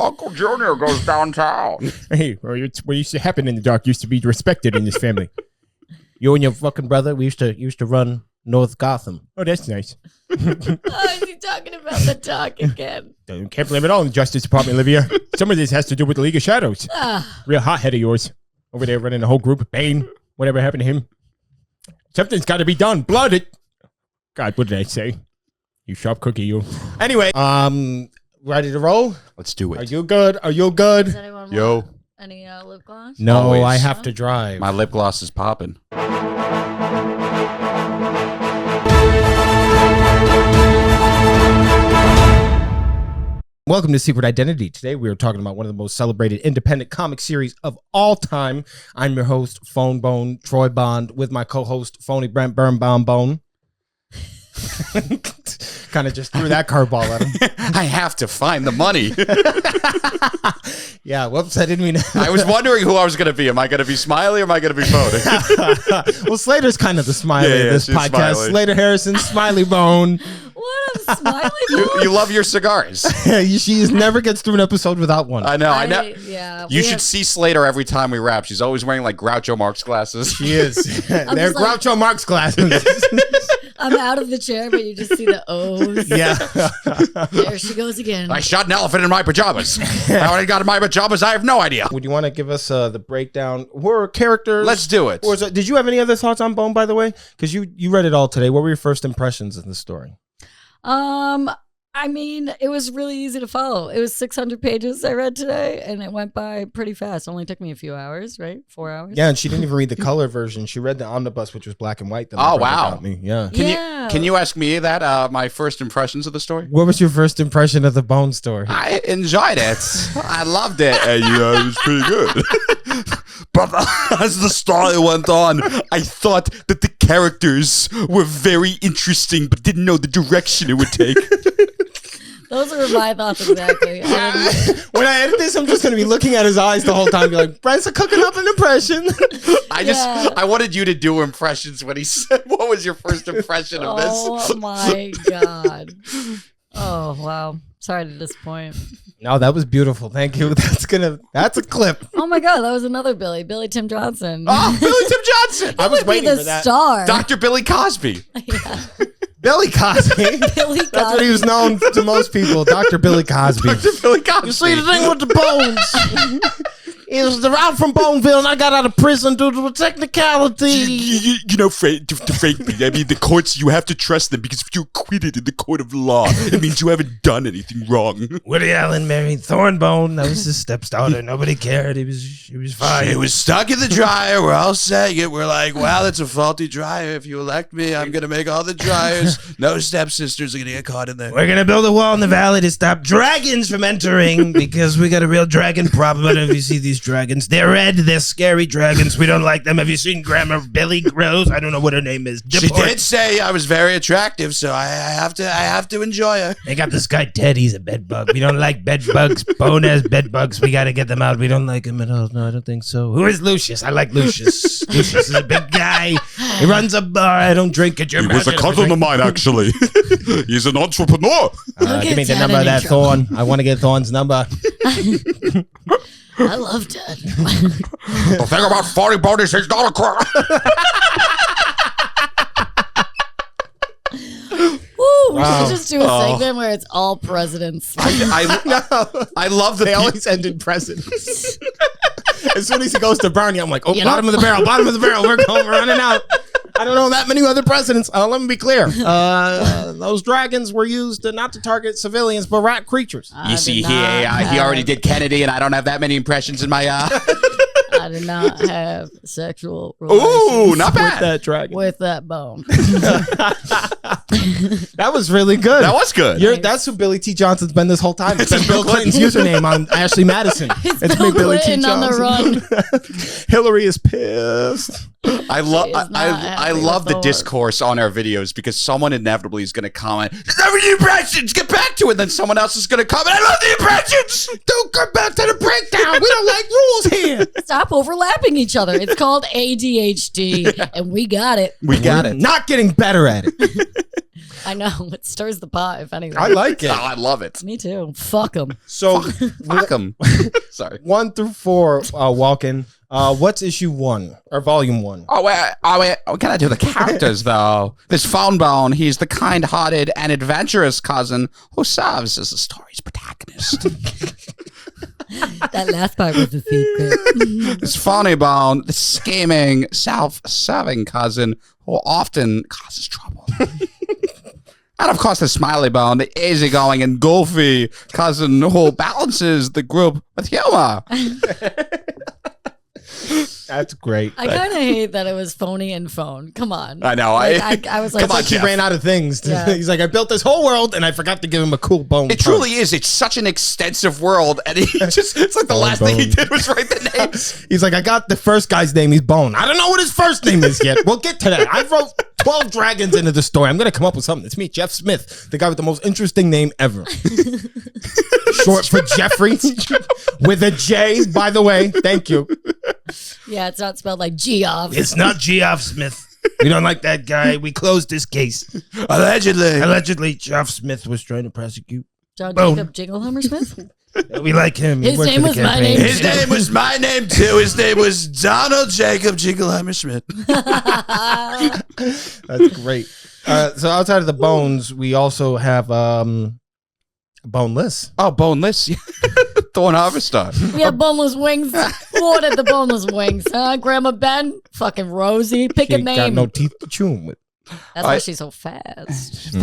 Uncle Junior goes downtown. Hey, what used to happen in the dark used to be respected in this family. You and your fucking brother, we used to run North Gotham. Oh, that's nice. Oh, is he talking about the talk again? Can't blame it all on the Justice Department, Olivia. Some of this has to do with the League of Shadows. Real hothead of yours. Over there running the whole group. Bane, whatever happened to him. Something's got to be done. Blooded. God, what did I say? You sharp cookie, you. Anyway, ready to roll? Let's do it. Are you good? Are you good? Does anyone Yo. want any lip gloss? No, Always. I have to drive. My lip gloss is popping. Welcome to Secret Identity. Today we are talking about one of the most celebrated independent comic series of all time. I'm your host, Phone Bone Troy Bond, with my co-host, Phony Brent Birnbaum Bone. Kind of just threw that curveball at him. I have to find the money. Yeah, whoops, I didn't mean I was wondering who I was going to be. Am I going to be Smiley or am I going to be Phony? Well, Slater's kind of the Smiley of this she's podcast. Smiley. Slater Harrison, Smiley Bone. What a smiley You love your cigars. She never gets through an episode without one. I know. I know. Yeah. You should see Slater every time we rap. She's always wearing like Groucho Marx glasses. She is. They're just like- Groucho Marx glasses. I'm out of the chair, but you just see the O's. Yeah. There she goes again. I shot an elephant in my pajamas. How I got in my pajamas, I have no idea. Would you want to give us the breakdown? Were characters? Let's do it. Or did you have any other thoughts on Bone, by the way? Because you read it all today. What were your first impressions of the story? I mean, it was really easy to follow. It was 600 pages I read today, and it went by pretty fast. It only took me a few hours, right? 4 hours. Yeah, and she didn't even read the color version. She read the omnibus, which was black and white. That my Oh, brother wow. got me. Yeah. Can you ask me that? My first impressions of the story? What was your first impression of the Bone story? I enjoyed it. I loved it. Yeah, it was pretty good. But as the story went on, I thought that the characters were very interesting, but didn't know the direction it would take. Those were my thoughts exactly. When I edit this, I'm just going to be looking at his eyes the whole time. Be like, Brent's cooking up an impression. I wanted you to do impressions when he said, what was your first impression of this? Oh my God. Oh, wow. Sorry to disappoint. No, that was beautiful. Thank you. That's a clip. Oh my God, that was another Billy Tim Johnson. Oh, Billy Tim Johnson. I was Would be waiting the for that. star. Dr. Billy Cosby. Yeah. Billy Cosby. Billy That's what he Cosby. was known to most people. Dr. Billy Cosby. Dr. Billy Cosby. You see, the thing with the bones is they're out from Boneville, and I got out of prison due to a technicality. You know, frankly, I mean, the courts, you have to trust them because if you're acquitted in the court of law, it means you haven't done anything wrong. Woody Allen married Thornbone. That was his stepdaughter. Nobody cared. He was fine. It was stuck in the dryer. We're all saying it. We're like, wow, that's a faulty dryer. If you elect me, I'm going to make all the dryers. No stepsisters are going to get caught in there. We're gonna build a wall in the valley to stop dragons from entering because we got a real dragon problem. I don't know if you see these dragons. They're red. They're scary dragons. We don't like them. Have you seen Grandma Billy Rose? I don't know what her name is. She did say I was very attractive, so I have to enjoy her. They got this guy Ted. He's a bed bug. We don't like bed bugs. Bone has bed bugs. We got to get them out. We don't like him at all. No, I don't think so. Who is Lucius? I like Lucius. Lucius is a big guy. He runs a bar. I don't drink at your He was a cousin of mine, actually. He's an entrepreneur. Give me the number of that Thorn. I want to get Thorn's number. I love Ted. The thing about 40 bonus, he's not a crook. Woo, we should just do a segment where it's all presidents. I love the They always end in presidents. As soon as he goes to Bernie, I'm like, bottom of the barrel, We're running out. I don't know that many other presidents. Let me be clear. Those dragons were used not to target civilians, but rat creatures. You see, he already did Kennedy, and I don't have that many impressions in my. I did not have sexual relations Ooh, not bad. With that dragon. with that bone. That was really good. That was good. That's who Billy T. Johnson's been this whole time. It's been Bill Clinton's username on Ashley Madison. It's Bill been Billy T. Clinton on the Johnson. Hillary is pissed. I love the discourse on our videos because someone inevitably is going to comment, "The impressions, get back to it." Then someone else is going to comment, "I love the impressions." Don't come back to the breakdown. We don't like rules here. Stop overlapping each other. It's called ADHD, and we got it. We got it. Not getting better at it. I know. It stirs the pot, if anything. I like it. Oh, I love it. Me too. Fuck them. So Fuck 'em. Sorry. 1 through 4, Walken. What's issue 1 or volume 1? Oh, wait. Can I do the characters, though? This Phone Bone, he's the kind-hearted and adventurous cousin who serves as the story's protagonist. That last part was a secret. This Phony Bone, the scheming, self-serving cousin who often causes trouble. And of course, the Smiley Bone, the easygoing and goofy cousin who balances the group with humor. That's great. I kind of hate that it was phony and phone. Come on. I know. I was like, Come on, Like he Jeff. ran out of things. Yeah. He's like, I built this whole world and I forgot to give him a cool bone. It truly is. It's such an extensive world. And he it's like the last thing he did was write the names. He's like, I got the first guy's name. He's Bone. I don't know what his first name is yet. We'll get to that. I wrote 12 dragons into the story. I'm going to come up with something. It's me, Jeff Smith, the guy with the most interesting name ever. Short for Jeffrey with a J, by the way. Thank you. yeah, it's not spelled like Geoff. It's not Geoff Smith. We don't like that guy. We closed this case. Allegedly. Allegedly, Geoff Smith was trying to prosecute. John Boom. Jacob Jinglehammer Smith? We like him. He His worked name for the was my campaign. name. His name was my name, too. His name was Donald Jacob Jingleheimer Schmidt. That's great. So outside of the bones, we also have boneless. Oh, boneless. Thorn Harvester. We have boneless wings. Who ordered the boneless wings? Huh? Grandma Ben? Fucking Rosie? Pick She a ain't got name. no teeth to chew 'em with. That's why she's so fast.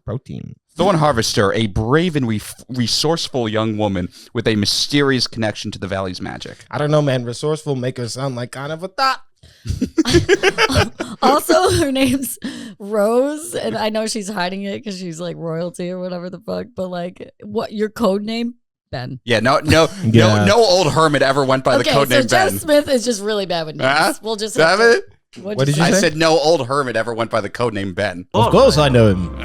Protein. Thorn Harvester, a brave and resourceful young woman with a mysterious connection to the valley's magic. I don't know, man. Resourceful make her sound like kind of a thought. Also, her name's Rose, and I know she's hiding it because she's like royalty or whatever the fuck. But like, what your code name? Ben. Yeah, no Yeah. old hermit ever went by the Okay, code so name Jeff Ben. Smith is just really bad with names. Huh? We'll just Damn have to- it. What'd What did you I say? said no old hermit ever went by the code name Ben. Of course I know him.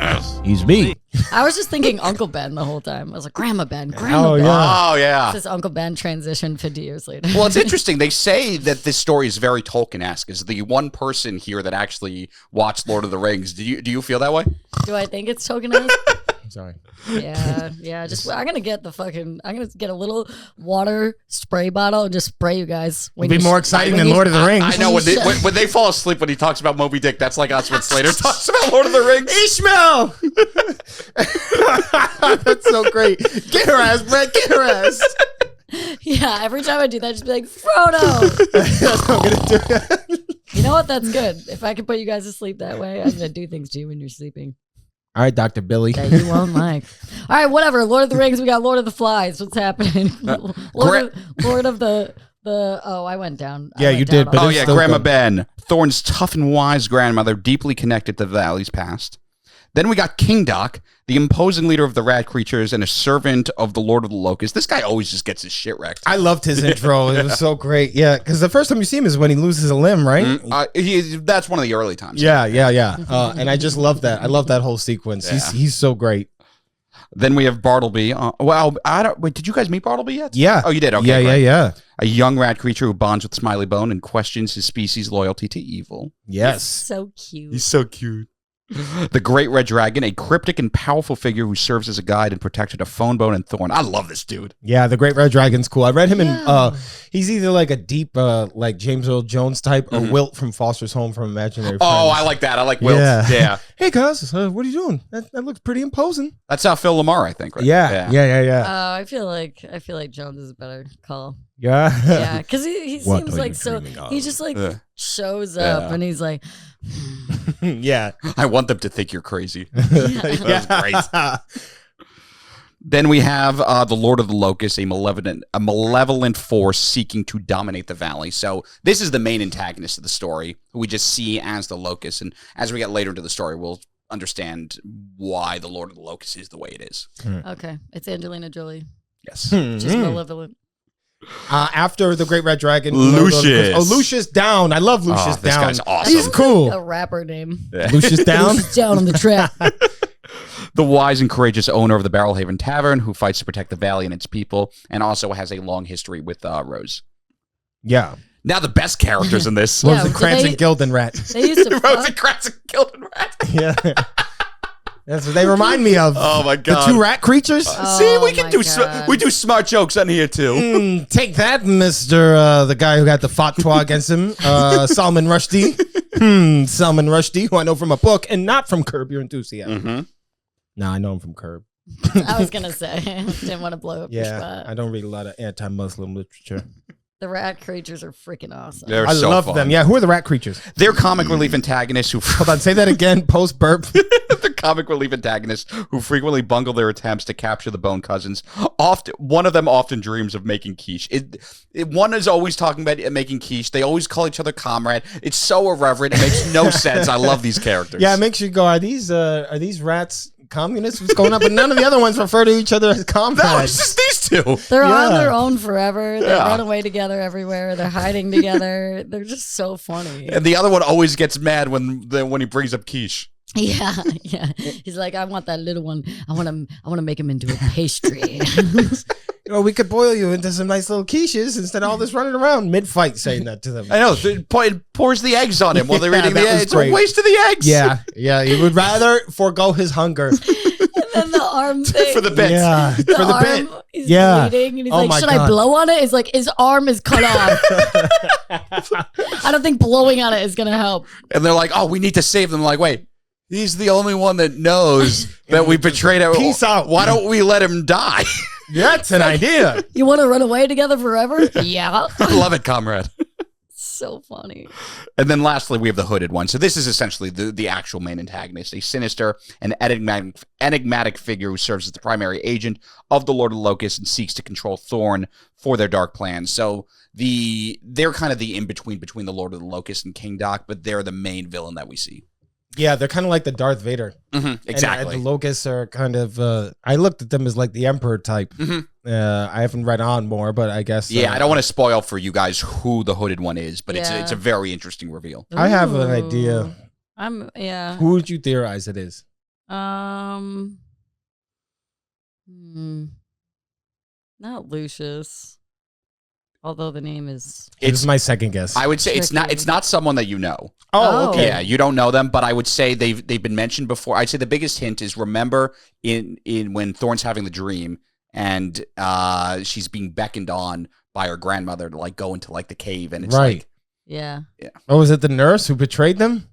He's me. I was just thinking Uncle Ben the whole time. I was like, Grandma Ben, Grandma Oh, Ben. yeah. Oh, yeah. This Uncle Ben transitioned 50 years later. Well, it's interesting. They say that this story is very Tolkien-esque. Is the one person here that actually watched Lord of the Rings. Do you feel that way? Do I think it's tokenized? I'm sorry. Yeah. Just I'm gonna get a little water spray bottle and just spray you guys. It'd be more exciting than Lord of the Rings. I know when they fall asleep when he talks about Moby Dick, that's like us when Slater talks about Lord of the Rings. Ishmael! That's so great. Get her ass, Brett. Get her ass. Yeah, every time I do that, just be like, Frodo. That's what I'm gonna do. You know what? That's good. If I can put you guys to sleep that way, I'm gonna do things to you when you're sleeping All right, Dr. Billy. that you won't like. All right, whatever. Lord of the Rings. We got Lord of the Flies. What's happening? Lord of the. Oh, I went down. Yeah, you did, but Oh it's yeah, still Grandma good. Ben, Thorn's tough and wise grandmother, deeply connected to the valley's past. Then we got King Doc, the imposing leader of the rat creatures and a servant of the Lord of the Locusts. This guy always just gets his shit wrecked. I loved his intro. It was so great. Yeah, because the first time you see him is when he loses a limb, right? That's one of the early times. Yeah. And I just love that. I love that whole sequence. Yeah. He's so great. Then we have Bartleby. Wait, did you guys meet Bartleby yet? Yeah. Oh, you did? Okay. Yeah, great. yeah. A young rat creature who bonds with Smiley Bone and questions his species' loyalty to evil. Yes. So cute. so cute. The Great Red Dragon, a cryptic and powerful figure who serves as a guide and protector to Phone Bone and Thorn. I love this dude. Yeah, the Great Red Dragon's cool. I read him in he's either like a deep like James Earl Jones type or Wilt from Foster's Home from Imaginary Friends. Oh, I like that. I like Wilt. Yeah. Yeah. Hey guys, what are you doing? That looks pretty imposing. That's how Phil Lamar, I think, right? Yeah. I feel like Jones is a better call. Yeah. Yeah, because he What seems are like you so. dreaming of? He just like Yeah. shows up Yeah. and he's like, Yeah. I want them to think you're crazy. Yeah. Then we have the Lord of the Locusts, a malevolent force seeking to dominate the valley. So this is the main antagonist of the story, who we just see as the Locust. And as we get later into the story, we'll understand why the Lord of the Locusts is the way it is. okay, it's Angelina Jolie, Yes. just malevolent. After the Great Red Dragon, Lucius. Oh, Lucius Down. I love Lucius this Down. guy's awesome. He's cool. A rapper name. Lucius Down. Who's down on the track. The wise and courageous owner of the Barrelhaven Tavern, who fights to protect the valley and its people, and also has a long history with Rose. Yeah. Now the best characters in this. Yeah, Rosencrantz do they- and Gildenrat. They used to fuck. Rosencrantz and Gildenrat. Yeah. That's what they remind me of. Oh my The god. 2 rat creatures. See, we can my do God. we do smart jokes on here too. Take that, Mr. The guy who got the fatwa against him, Salman Rushdie. Salman Rushdie, who I know from a book and not from Curb Your Enthusiasm. Mm-hmm. No, I know him from Curb. I was gonna say, didn't want to blow up your Yeah, spot. I don't read a lot of anti-Muslim literature. The rat creatures are freaking awesome. They're I so love fun. them. Yeah, who are the rat creatures? They're comic relief antagonists who Hold on, say that again. Post burp. the comic relief antagonists who frequently bungle their attempts to capture the Bone Cousins. Often, one of them often dreams of making quiche. One is always talking about making quiche. They always call each other comrade. It's so irreverent. It makes no sense. I love these characters. Yeah, it makes you go, are these rats communists? What's going on? But none of the other ones refer to each other as comrades. No, it's just these two. They're on Yeah. their own forever. They Yeah. run away together everywhere. They're hiding together. They're just so funny. And the other one always gets mad when he brings up quiche. Yeah, yeah. He's like, I want that little one. I want to make him into a pastry. We could boil you into some nice little quiches instead of all this running around mid-fight saying that to them. I know. It pours the eggs on him while they're Yeah, eating that the was eggs. It's great. a waste of the eggs. Yeah, he would rather forego his hunger. And the arm thing. For the bits. Yeah, The for the arm, bit. He's Yeah. bleeding, and he's Oh like, my should I God. blow on it? He's like, his arm is cut off. I don't think blowing on it is going to help. And they're like, oh, we need to save them. I'm like, wait, he's the only one that knows that we betrayed him. Peace out. Why don't we let him die? That's an idea. You want to run away together forever? Yeah. I love it, comrade. So funny. And then lastly, we have the hooded one. So this is essentially the actual main antagonist, a sinister and enigmatic figure who serves as the primary agent of the Lord of the Locusts and seeks to control Thorn for their dark plans. So they're kind of the in-between between the Lord of the Locusts and King Doc, but they're the main villain that we see. Yeah, they're kind of like the Darth Vader. Exactly. And the Locusts are kind of, I looked at them as like the Emperor type. I haven't read on more, but I guess. Yeah, I don't want to spoil for you guys who the hooded one is, but Yeah. it's a very interesting reveal. I have an idea. Yeah. Who would you theorize it is? Not Lucius. Although the name is. It's my second guess. I would say it's Tricky. not someone that you know. Oh, okay. Yeah, you don't know them, but I would say they've been mentioned before. I'd say the biggest hint is remember in when Thorne's having the dream and she's being beckoned on by her grandmother to like go into like the cave, and it's Right. like Yeah. Oh, was it the nurse who betrayed them?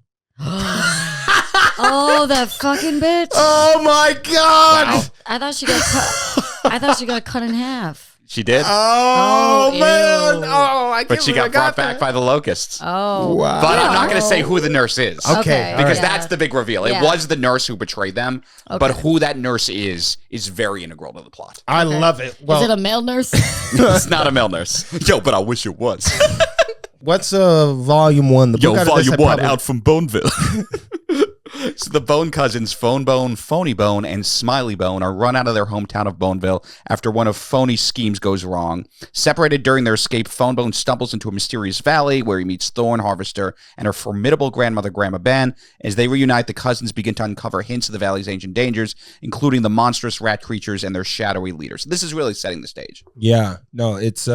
Oh, that fucking bitch. Oh my God! Wow. I thought she got cut. I thought she got cut in half. she did, Oh, Oh, man! ew. Oh, I can't but she believe got I brought back by the locusts. Oh. Wow. But I'm not going to Oh. say who the nurse is. Okay, all Because right. that's the big reveal. It Yeah. was the nurse who betrayed them, but Okay. who that nurse is very integral to the plot. I love it. Well, Is it a male nurse? It's not a male nurse. Yo, but I wish it was. what's volume 1? The book out of this I probably- from Boneville. So the Bone Cousins, Phone Bone, Phony Bone, and Smiley Bone are run out of their hometown of Boneville after one of Phony's schemes goes wrong. Separated during their escape, Phone Bone stumbles into a mysterious valley where he meets Thorn Harvester and her formidable grandmother, Grandma Ben. As they reunite, the cousins begin to uncover hints of the valley's ancient dangers, including the monstrous rat creatures and their shadowy leaders. This is really setting the stage. Yeah, no, it's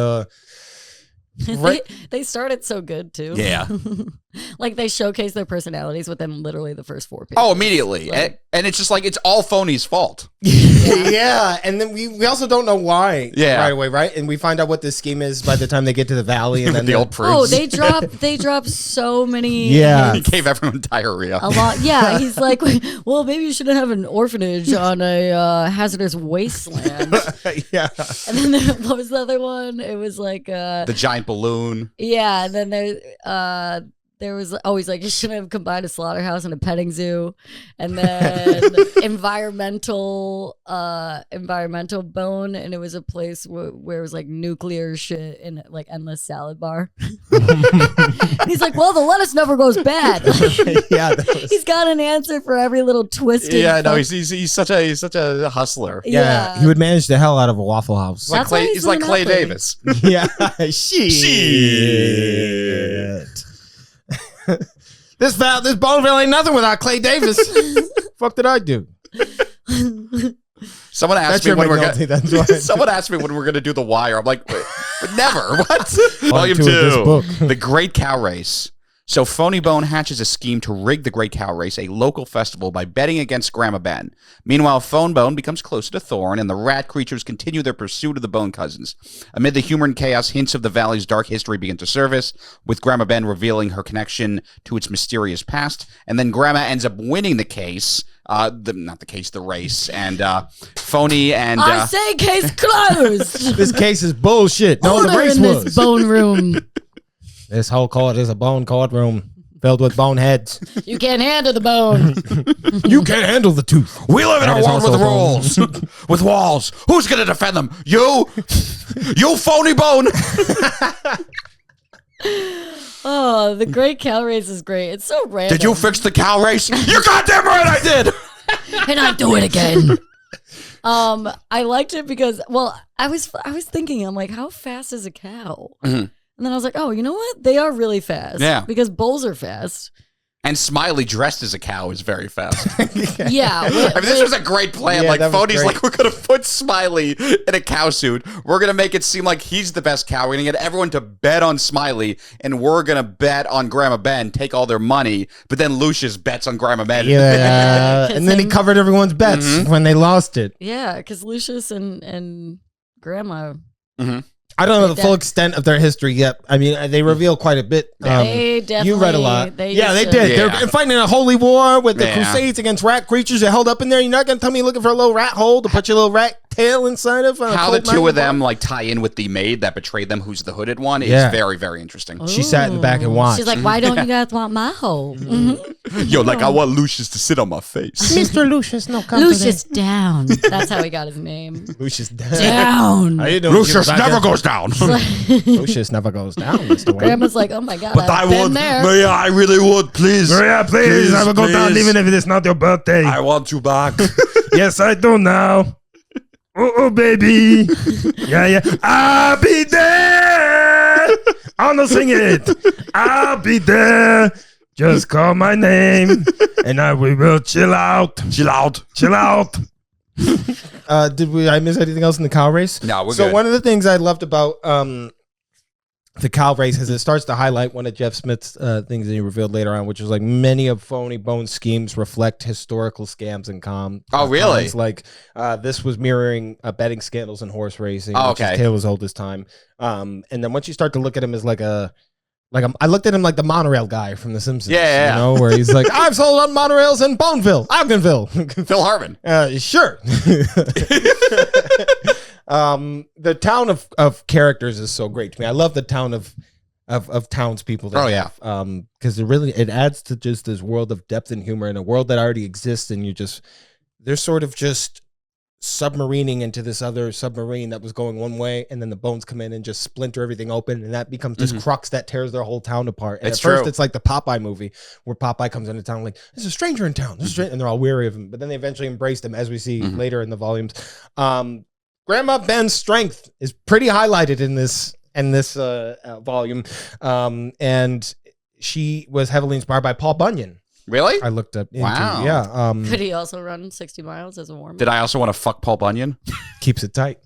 right. They started so good too. Yeah. Like they showcase their personalities within literally the first 4 pages. Oh, immediately. Like- And it's just like, it's all Phony's fault. Yeah, and then we also don't know why Yeah. right away, right? And we find out what this scheme is by the time they get to the valley, and then The old prudes. Oh, they drop so many. Yeah. He gave everyone diarrhea. A lot. Yeah, he's like, well, maybe you shouldn't have an orphanage on a hazardous wasteland. yeah. And then what was the other one? It was like, The giant balloon. yeah. And then there was always like, you shouldn't have combined a slaughterhouse and a petting zoo, and then environmental bone, and it was a place where it was like nuclear shit and like endless salad bar. And he's like, well, the lettuce never goes bad. Yeah, that was- He's got an answer for every little twisted. Yeah, no, fuck- he's such a hustler. yeah, he would manage the hell out of a Waffle House. He's like That's why Clay, he's he's like Clay winning Davis. Yeah, shit. This Boneville ain't nothing without Clay Davis. Fuck did I do? Someone asked That's me your when we're McNulty, gonna. that's why. Someone asked me when we're gonna do The Wire. I'm like, wait, never. What? Volume two of this 2, book. The Great Cow Race. So Phony Bone hatches a scheme to rig the Great Cow Race, a local festival, by betting against Grandma Ben. Meanwhile, Phone Bone becomes closer to Thorn, and the rat creatures continue their pursuit of the Bone Cousins. Amid the humor and chaos, hints of the valley's dark history begin to surface, with Grandma Ben revealing her connection to its mysterious past, and then Grandma ends up winning the case. The race, and Phony and I say case closed. This case is bullshit. No, the Order race in was. this bone room. This whole court is a bone courtroom filled with boneheads. You can't handle the bone. You can't handle the tooth. we live in That a is world also with a bone. rules, with walls. Who's gonna defend them? You, you Phony Bone. Oh, the Great Cow Race is great. It's so random. Did you fix the cow race? You goddamn right I did. And I do it again. I liked it because, I was thinking, I'm like, how fast is a cow? Mhm. And then I was like, oh, you know what? They are really fast. Yeah. Because bulls are fast. And Smiley dressed as a cow is very fast. Yeah. I mean, this was a great plan. Yeah, Like, that was Phony's great. like, we're going to put Smiley in a cow suit. We're going to make it seem like he's the best cow. We're going to get everyone to bet on Smiley, and we're going to bet on Grandma Ben, take all their money. But then Lucius bets on Grandma Ben. Yeah, and then he covered everyone's bets when they lost it. Yeah, because Lucius and Grandma. I don't know the full extent of their history yet. I mean, they reveal quite a bit. They definitely. You read a lot. They Yeah, they used to- did. Yeah. They're fighting a holy war with the Yeah. Crusades against rat creatures. They're held up in there. You're not going to tell me you're looking for a little rat hole to put your little rat tail inside of? On a How the cold two night? of them like tie in with the maid that betrayed them, who's the hooded one, is Yeah. very, very interesting. She sat in the back and Ooh. watched. She's like, why don't you guys want my hole? Yo, like I want Lucius to sit on my face. Mr. Lucius, no come Lucius down. That's how he got his name. Lucius down. Down. How you doing? Lucius never goes down. Lucius never goes down, Mr. Wayne. Grandma's like, oh my God, But I I've been would, there. Maria, I really would, please. Maria, please, I will go down please. even if it is not your birthday. I want you back. Yes, I do now. Oh, baby. Yeah. I'll be there. I'm not singing it. I'll be there. Just call my name and we will chill out. Chill out. Chill out. Did I miss anything else in the cow race? No, we're So good. one of the things I loved about the cow race is it starts to highlight one of Jeff Smith's things that he revealed later on, which was like many of Phony Bone's schemes reflect historical scams and Oh, really? cons. Like this was mirroring betting scandals in horse racing, Oh, which okay. is Taylor's oldest time. And then once you start to look at him as I looked at him like the monorail guy from The Simpsons. Yeah. You know, where he's like, I've sold on monorails in Boneville, Ogdenville. Phil Hartman. Sure. The town of characters is so great to me. I love the town of townspeople. Oh, yeah. Because it adds to just this world of depth and humor in a world that already exists, and they're sort of just submarining into this other submarine that was going one way, and then the bones come in and just splinter everything open, and that becomes this crux that tears their whole town apart. And It's at first true. it's like the Popeye movie where Popeye comes into town like, there's a stranger in town, and they're all weary of him, but then they eventually embraced him, as we see later in the volumes. Grandma Ben's strength is pretty highlighted in this volume, and she was heavily inspired by Paul Bunyan. Really? I looked up into, Wow. yeah. Could he also run 60 miles as a warm-up? Did I also want to fuck Paul Bunyan? Keeps it tight.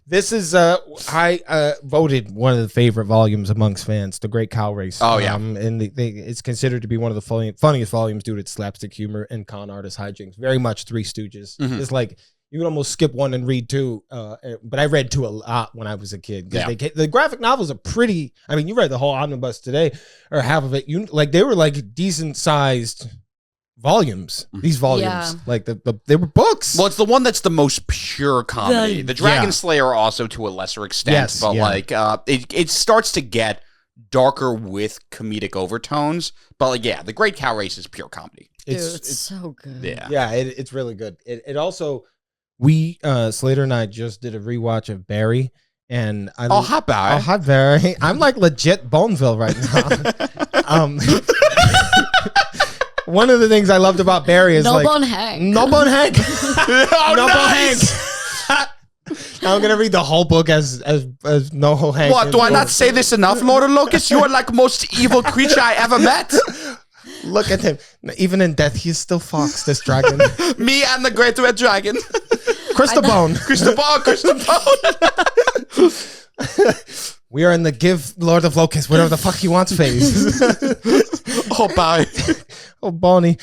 This is I voted one of the favorite volumes amongst fans, The Great Cow Race. Oh, yeah. And it's considered to be one of the funniest volumes due to its slapstick humor and con artist hijinks. Very much Three Stooges. It's like you can almost skip one and read two. But I read two a lot when I was a kid. Yeah. The graphic novels are pretty. I mean, you read the whole omnibus today, or half of it. They were like decent sized volumes. These volumes, like they were books. Well, it's the one that's the most pure comedy. The Dragon Yeah. Slayer also to a lesser extent, Yes, but yeah. like it starts to get darker with comedic overtones. But like, yeah, The Great Cow Race is pure comedy. Dude, it's so good. Yeah. Yeah, it's really good. It also, we Slater and I just did a rewatch of Barry, and I Oh, hi, Barry. Oh, hi Barry. I'm like legit Boneville right now. One of the things I loved about Barry is No like Bone Hank. No Bone Hank. Oh, No Bone nice! Hank. I'm gonna read the whole book as No Ho Hank. What, do I not say this enough, Lord of Locust? You are like most evil creature I ever met. Look at him. Even in death, he's still Fox, this dragon. Me and the Great Red Dragon. Christabone. Christopher Bone. We are in the give Lord of Locusts whatever the fuck he wants phase. Oh, bye. Oh, Bonnie.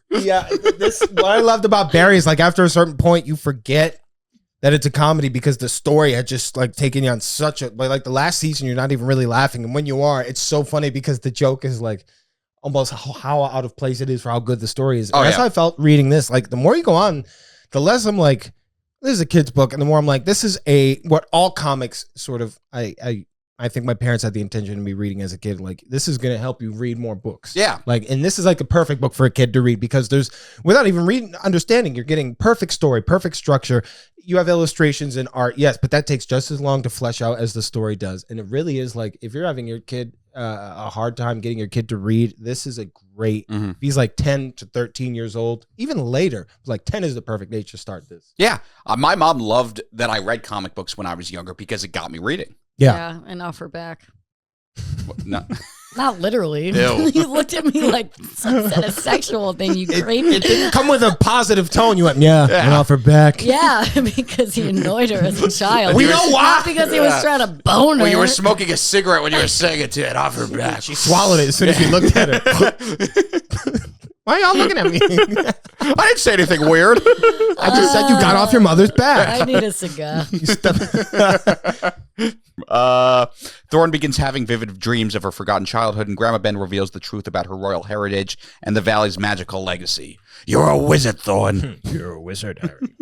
Yeah, what I loved about Barry is like after a certain point, you forget that it's a comedy because the story had just like taken you on such a like the last season. You're not even really laughing, and when you are, it's so funny because the joke is like almost how out of place it is for how good the story is. Oh, That's yeah. how I felt reading this. Like the more you go on, the less I'm like, this is a kid's book, and the more I'm like, this is what all comics sort of I think my parents had the intention of me reading as a kid. Like, this is going to help you read more books. Yeah. Like, and this is like a perfect book for a kid to read because there's, without even understanding, you're getting perfect story, perfect structure. You have illustrations and art, yes, but that takes just as long to flesh out as the story does. And it really is like, if you're having your kid a hard time getting your kid to read, this is a great, if he's like 10 to 13 years old, even later, like 10 is the perfect age to start this. Yeah. My mom loved that I read comic books when I was younger because it got me reading. Yeah. And off her back. No. Not literally. Ew. You looked at me like some kind of sexual thing. You creepy. It didn't come with a positive tone. You went, and off her back. Yeah, because he annoyed her as a child. We know why. Not because he was trying to bone her. Well, you were smoking a cigarette when you were saying it to it off her back. She swallowed it as soon as you looked at her. Why are y'all looking at me? I didn't say anything weird. I just said you got off your mother's back. I need a cigar. Thorne begins having vivid dreams of her forgotten childhood, and Grandma Ben reveals the truth about her royal heritage and the valley's magical legacy. You're a wizard, Thorne. You're a wizard, Harry.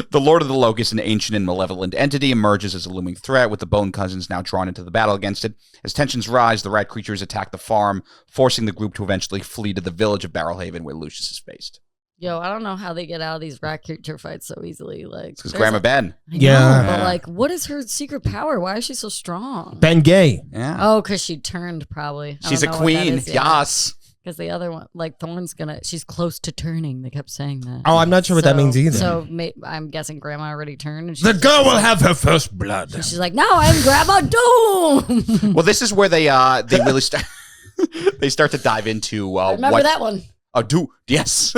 The Lord of the Locusts, an ancient and malevolent entity, emerges as a looming threat, with the Bone Cousins now drawn into the battle against it. As tensions rise, the rat creatures attack the farm, forcing the group to eventually flee to the village of Barrelhaven, where Lucius is based. Yo, I don't know how they get out of these rat creature fights so easily. Like, Because Grandma Ben. I know, Yeah. but like, what is her secret power? Why is she so strong? Ben Gay. Yeah. Oh, because she turned probably. She's a queen. Yes. Because the other one, like Thorne's she's close to turning. They kept saying that. Oh, I'm not sure what that means either. So I'm guessing Grandma already turned. And The girl will have her first blood. she's like, no, I'm Grandma Doom. Well, this is where they really start. They start to dive into Remember that one? Yes.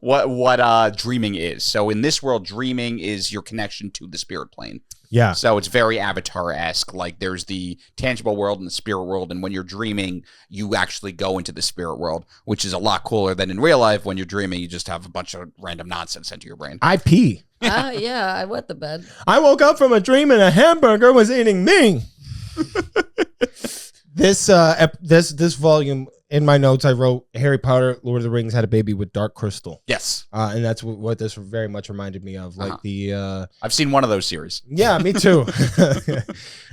what dreaming is. So in this world, dreaming is your connection to the spirit plane. Yeah. So it's very Avatar-esque. Like there's the tangible world and the spirit world, and when you're dreaming, you actually go into the spirit world, which is a lot cooler than in real life. When you're dreaming, you just have a bunch of random nonsense into your brain. I pee. Yeah, I wet the bed. I woke up from a dream and a hamburger was eating me. This volume, in my notes, I wrote Harry Potter, Lord of the Rings had a baby with Dark Crystal. Yes. And that's what this very much reminded me of. Like I've seen one of those series. yeah, me too.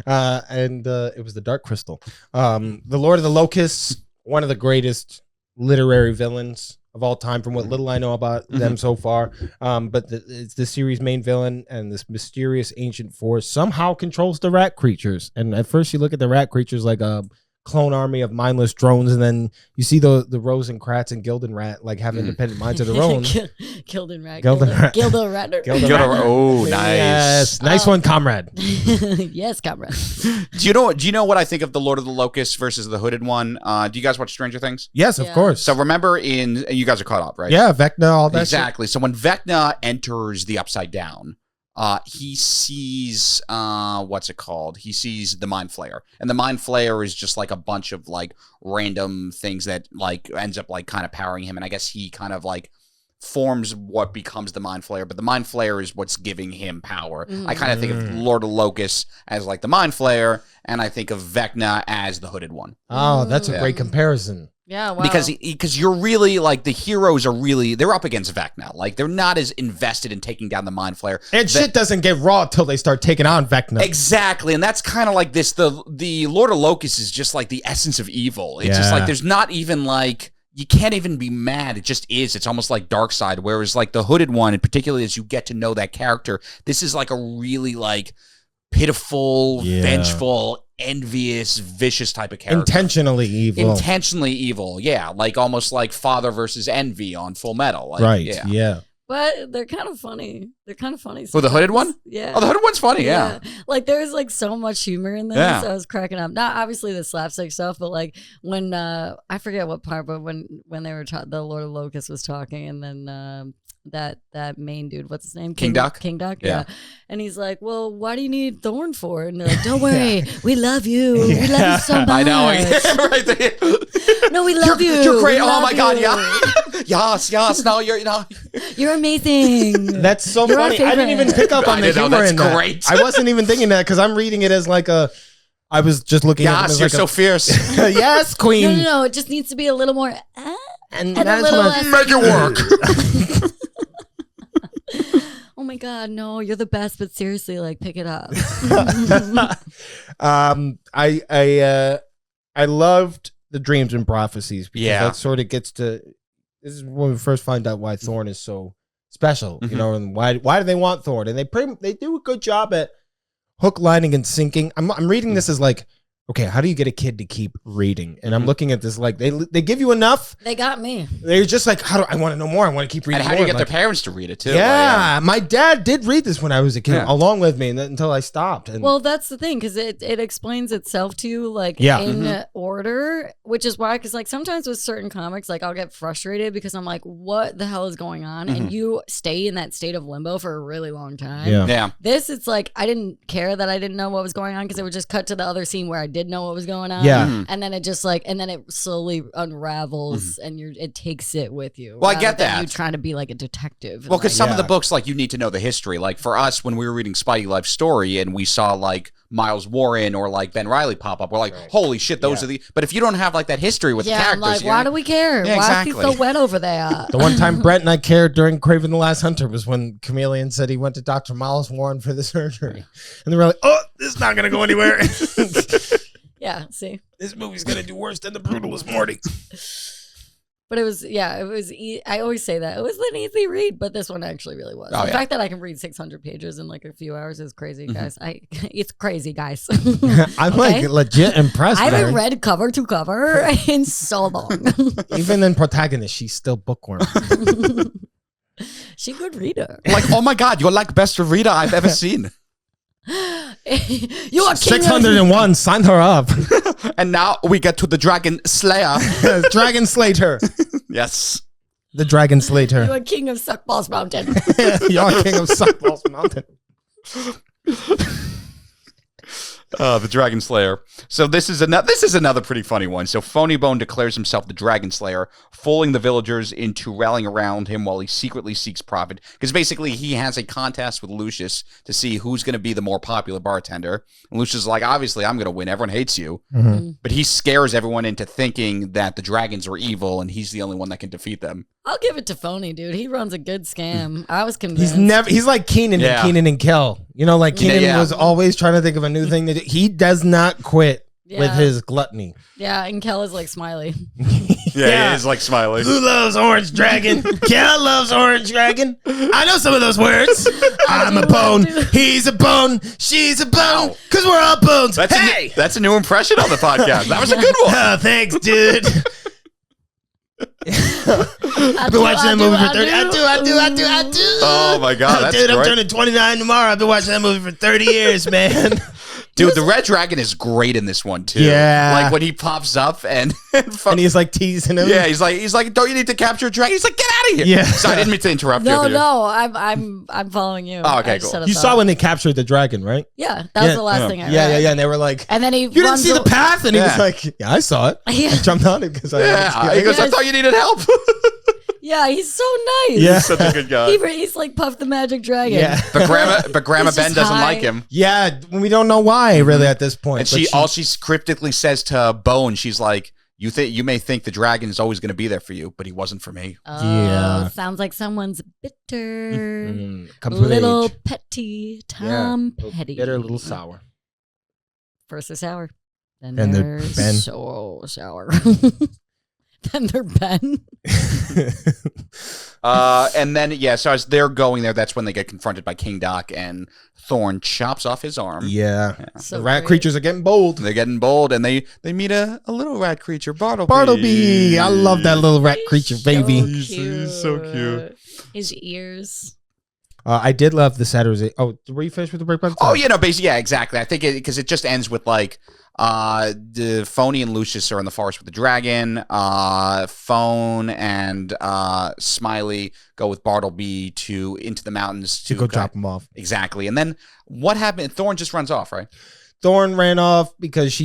And it was the Dark Crystal. The Lord of the Locusts, one of the greatest literary villains of all time, from what little I know about them so far. But it's the series' main villain, and this mysterious ancient force somehow controls the rat creatures. And at first, you look at the rat creatures like a clone army of mindless drones, and then you see the Rosencrats and Gildenrat like have independent minds of their own. Gildenrat. Gildenrat. Gildenrat. Oh, nice. Yes, nice one, comrade. Yes, comrade. Do you know what I think of the Lord of the Locusts versus the Hooded One? Do you guys watch Stranger Things? Yes, of Yeah. course. So remember you guys are caught up, right? yeah, Vecna, all that. Exactly. So when Vecna enters the Upside Down, he sees what's it called? He sees the Mind Flayer, and the Mind Flayer is just like a bunch of like random things that like ends up like kind of powering him, and I guess he kind of like forms what becomes the Mind Flayer, but the Mind Flayer is what's giving him power. I kind of think of Lord of Locusts as like the Mind Flayer, and I think of Vecna as the Hooded One. Oh, that's a great comparison. Yeah, wow. Because you're really like the heroes are really they're up against Vecna. Like they're not as invested in taking down the Mind Flayer. And shit doesn't get raw till they start taking on Vecna. Exactly, and that's kind of like this. The Lord of Locusts is just like the essence of evil. It's just Yeah. like there's not even like you can't even be mad. It just is. It's almost like Darkseid. Whereas like the Hooded One, and particularly as you get to know that character, this is like a really like pitiful, vengeful, envious, vicious type of character. Intentionally evil. Intentionally evil, yeah. Like almost like Father versus Envy on Full Metal. Like, right, Yeah. yeah. But they're kind of funny. They're kind of funny. For the hooded sometimes. one? Yeah. Oh, the hooded one's funny. Yeah. Like there's like so much humor in this. Yeah. So I was cracking up. Not obviously the slapstick stuff, but like when I forget what part, but when they were the Lord of Locust was talking, and then that main dude, what's his name? King Duck? King Duck, Yeah. And he's like, well, why do you need Thorn for? And they're like, don't worry, we love you. We love you so much. I know. Right there. No, we love you. You're great. We Oh love my God. you. Yeah. yes. No, You're amazing. That's so You're our funny. I didn't even favorite. pick up on I the didn't know, humor that's in that. great. I wasn't even thinking that because I'm reading it as like a. I was just looking at it Yes, as you're like so fierce. yes, queen. No. It just needs to be a little more. And a that's little what less. Make it work. Oh my God, no, you're the best, but seriously, like, pick it up. I loved the dreams and prophecies because Yeah. that sort of gets to. This is when we first find out why Thorn is so special, you know, and why do they want Thorn? And they do a good job at hook, lining, and sinking. I'm reading this as like, okay, how do you get a kid to keep reading? And I'm looking at this like they give you enough. They got me. They're just like, I want to know more. I want to keep reading. And how do more. you get Like, their parents to read it too? yeah, my dad did read this when I was a kid, Yeah. along with me, until I stopped. And Well, that's the thing, because it explains itself to you, like, Yeah. in order, which is why, because, like, sometimes with certain comics, like, I'll get frustrated because I'm like, what the hell is going on? And you stay in that state of limbo for a really long time. Yeah. This, it's like, I didn't care that I didn't know what was going on because it would just cut to the other scene where I did know what was going on. Yeah. And then it just like, and then it slowly unravels and it takes it with you. Well, I rather get than that. You trying to be like a detective. Well, because some of the Yeah. books, like, you need to know the history. Like, for us, when we were reading Spidey Life Story and we saw, like, Miles Warren or, like, Ben Reilly pop up, we're like, holy shit, those are the... But if you don't have, like, that history with the I'm characters... like, you why know- do we care? Yeah, Why is he exactly. so wet over there? the one time Brett and I cared during Craven the Last Hunter was when Chameleon said he went to Dr. Miles Warren for the surgery. And they were like, oh, this is not going to go anywhere. Yeah, see. This movie's going to do worse than The Brutalist Morty. But it was, I always say that. It was an easy read, but this one actually really was. Oh, the yeah. fact that I can read 600 pages in like a few hours is crazy, guys. It's crazy, guys. I'm Okay? like legit impressed. I haven't man. read cover to cover in so long. Even in Protagonist, she's still bookworm. She good reader. Like, oh my God, you're like best reader I've ever seen. You are king of 601, sign her up. And now we get to the Dragon Slayer. Dragon Slater. Yes. The Dragon Slater. You are king of Suckballs Mountain. You're king of Suckballs Mountain. The Dragon Slayer. So this is another pretty funny one. So Phony Bone declares himself the Dragon Slayer, fooling the villagers into rallying around him while he secretly seeks profit. Because basically he has a contest with Lucius to see who's going to be the more popular bartender. And Lucius is like, obviously I'm going to win. Everyone hates you. But he scares everyone into thinking that the dragons are evil and he's the only one that can defeat them. I'll give it to Phony, dude. He runs a good scam. I was convinced. He's like Keenan Yeah. and Keenan and Kel. You know, like Keenan Yeah. was always trying to think of a new thing to do. He does not quit with Yeah. his gluttony. Yeah, and Kel is like Smiley. Yeah, he is like smiling. Who loves Orange Dragon? Kel loves Orange Dragon. I know some of those words. I'm a bone. He's a bone. She's a bone. Because we're all bones. Hey! That's a new impression on the podcast. That was a good one. Oh, thanks, dude. I've been watching that movie for 30. I do. Oh my God, that's dude, I'm great. turning 29 tomorrow. I've been watching that movie for 30 years, man. Dude, the Red Dragon is great in this one too. Yeah. Like when he pops up and And he's like teasing him. yeah, he's like, don't you need to capture a dragon? He's like, get out of here. Yeah. So I didn't mean to interrupt you. No, I'm following you. Oh, okay, I just cool. said a You thought. saw when they captured the dragon, right? Yeah, that was the last thing I read. Yeah. And they were like, And then he you didn't runs see the path? And he was Yeah. like, yeah, I saw it. Yeah. I jumped on it because I Yeah, he goes, I Yes. thought you needed help. Yeah, he's so nice. Yeah. Such a good guy. He's like Puff the Magic Dragon. Yeah. But Grandma He's Ben just doesn't high. like him. Yeah, we don't know why really at this point. And but all she cryptically says to Bone, she's like, you may think the dragon is always going to be there for you, but he wasn't for me. Oh, Yeah. sounds like someone's bitter. comes with Little age. petty Tom Yeah. Petty. Bitter, little sour. First they're sour. Then And they're they're Ben. so sour. Then they're Ben. And then, so as they're going there, that's when they get confronted by King Doc, and Thorn chops off his arm. Yeah. So The rat great. creatures are getting bold. They're getting bold, and they meet a little rat creature, Bartleby. Bartleby. I love that little rat creature, baby. He's so cute. His ears. I did love the Saturday. Oh, were you finished with the break? Oh, basically, yeah, exactly. I think because it just ends with like the Phony and Lucius are in the forest with the dragon. Phone and Smiley go with Bartleby into the mountains to go drop him off. Exactly. And then what happened? Thorn just runs off, right? Thorn ran off because she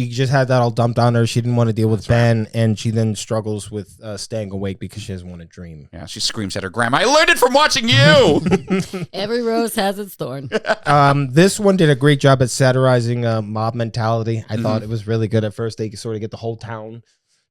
just had that all dumped on her. She didn't want to deal with Ben, and she then struggles with staying awake because she doesn't want to dream. Yeah, she screams at her grandma, I learned it from watching you! Every rose has its thorn. This one did a great job at satirizing mob mentality. I thought it was really good. At first, they sort of get the whole town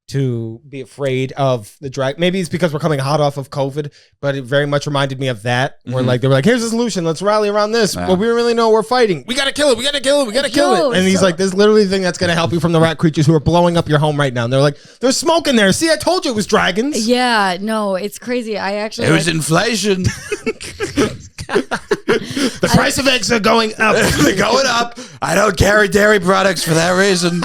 to be afraid of the drag. Maybe it's because we're coming hot off of COVID, but it very much reminded me of that. Where like they were like, "Here's a solution. Let's rally around this." Yeah. Well, we don't really know we're fighting. We gotta kill it. We gotta kill it. We gotta kill Yo, it. And he's so- like, "There's literally the thing that's gonna help you from the rat creatures who are blowing up your home right now." And they're like, "There's smoke in there. See, I told you it was dragons." Yeah, no, it's crazy. I actually It was inflation. The price of eggs are going up. They're going up. I don't carry dairy products for that reason.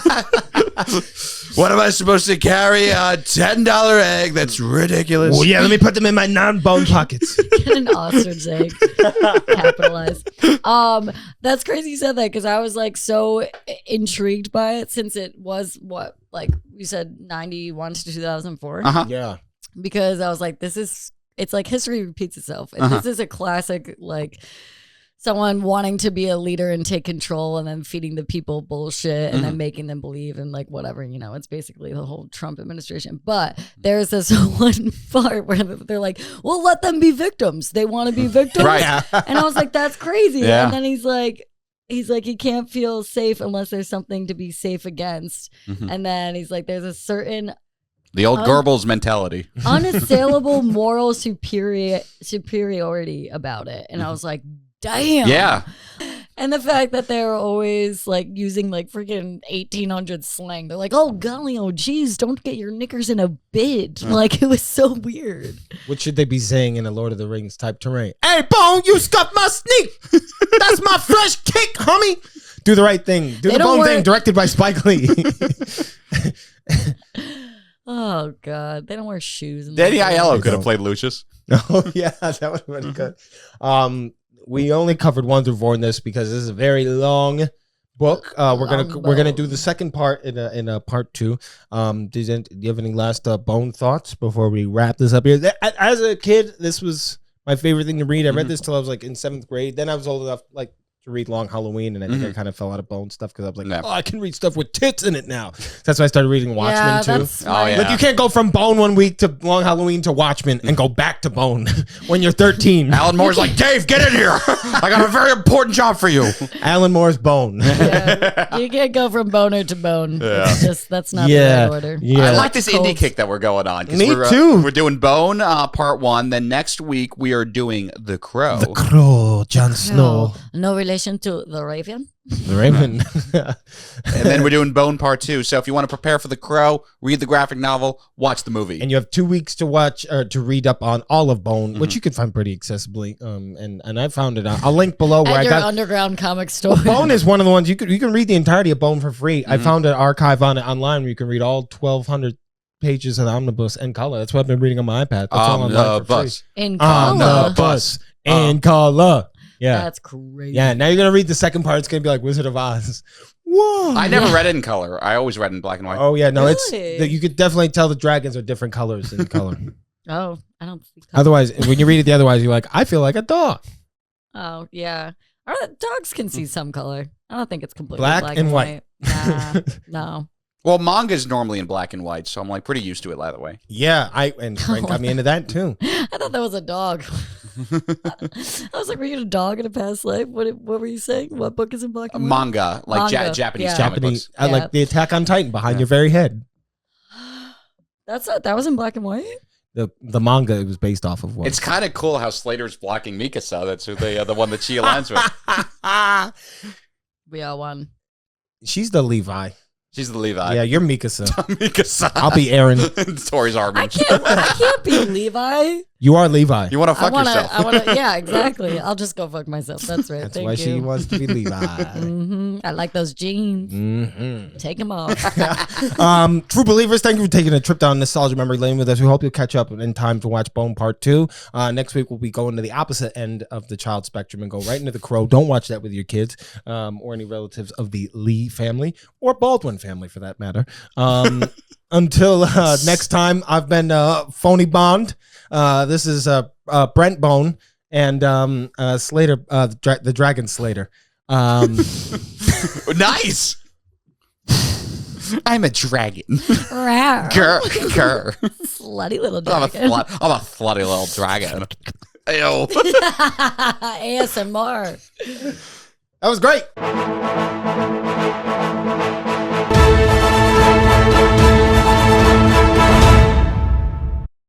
What am I supposed to carry? A $10 egg? That's ridiculous. Well, yeah, let me put them in my non-bone pockets. get an ostrich egg. Capitalized. That's crazy you said that because I was like so intrigued by it since it was what, like you said, 91 to 2004. Yeah. Because I was like, it's like history repeats itself. And this is a classic, like someone wanting to be a leader and take control and then feeding the people bullshit and then making them believe in like whatever, it's basically the whole Trump administration. But there's this one part where they're like, well, let them be victims. They want to be victims. Right. And I was like, that's crazy. Yeah. And then he's like, he can't feel safe unless there's something to be safe against. And then he's like, there's a certain The old Goebbels mentality. unassailable moral superiority about it. And I was like, damn. Yeah. And the fact that they're always like using like freaking 1800 slang. They're like, oh, golly, oh, geez, don't get your knickers in a bid. Like, it was so weird. What should they be saying in a Lord of the Rings type terrain? Hey, Bone, you scuffed my sneak. That's my fresh cake, homie. Do the right thing. Do the don't Bone thing, work. directed by Spike Lee. Oh, God. They don't wear shoes. in Danny that movie. Aiello could have played Lucius. Oh, yeah, that would have been good. We only covered 1 through 4 in this because this is a very long book. We're gonna do the second part in a part 2. Do you have any last Bone thoughts before we wrap this up here? As a kid, this was my favorite thing to read. I read this till I was like in 7th grade. Then I was old enough to read Long Halloween, and I think I kind of fell out of Bone stuff because I was like, Yeah. oh, I can read stuff with tits in it now. That's why I started reading Watchmen Yeah, too. that's Oh, my- yeah. Like you can't go from Bone one week to Long Halloween to Watchmen and go back to Bone when you're 13. Alan Moore's like, Dave, get in here. I got a very important job for you. Alan Moore's Bone. Yeah, you can't go from boner to bone. It's just, that's not the right order. Yeah. I like this Cold. indie kick that we're going on. 'Cause Me we're, too. We're doing Bone part 1. Then next week we are doing The Crow. The Crow, Jon Snow, No relation to the Raven. the Raven. And then we're doing Bone part 2. So if you want to prepare for The Crow, read the graphic novel, watch the movie. And you have 2 weeks to watch or to read up on all of Bone, which you can find pretty accessibly. And I found it. I'll link below where At I your got. underground comic store. Bone is one of the ones you can read the entirety of Bone for free. I found an archive on it online where you can read all 1,200 pages of the omnibus in color. That's what I've been reading on my iPad. That's all online for free. Bus. In On color. the bus in color. Yeah. That's crazy. Yeah. Now you're gonna read the second part. It's gonna be like Wizard of Oz. Whoa. I never read it in color. I always read it in black and white. Oh yeah, no, Really? you could definitely tell the dragons are different colors in color. Oh, I don't see color. Otherwise, when you read it the otherwise, you're like, I feel like a dog. Oh, yeah. Dogs can see some color. I don't think it's completely Black black, and and white. Nah, no. Well, manga's normally in black and white, so I'm like pretty used to it that way. Yeah, and Frank got me into that too. I thought that was a dog. I was like, were you a dog in a past life? What were you saying? What book is in black and white? Manga, like Manga, Japanese yeah. comic Japanese, books. I like the Attack on Titan behind your very head. That was in black and white? The manga it was based off of. It's kind of cool how Slater's blocking Mikasa. That's who the one that she aligns with. We all won. She's the Levi. She's the Levi. Yeah, you're Mikasa. Mikasa. I'll be Aaron. Tori's army. I can't be Levi. You are Levi. You want to fuck yourself. Yeah, exactly. I'll just go fuck myself. That's right. That's Thank why you. she wants to be Levi. I like those jeans. Take them off. True believers, thank you for taking a trip down nostalgia memory lane with us. We hope you'll catch up in time to watch Bone Part 2. Next week, we'll be going to the opposite end of the child spectrum and go right into the Crow. Don't watch that with your kids or any relatives of the Lee family or Baldwin family for that matter. Until next time, I've been Phony Bond. This is Brent Bone and Slater, the Dragon Slater. Nice. I'm a dragon. Grr. Grr. Slutty little I'm a dragon. slutty little dragon. Ew. ASMR. That was great.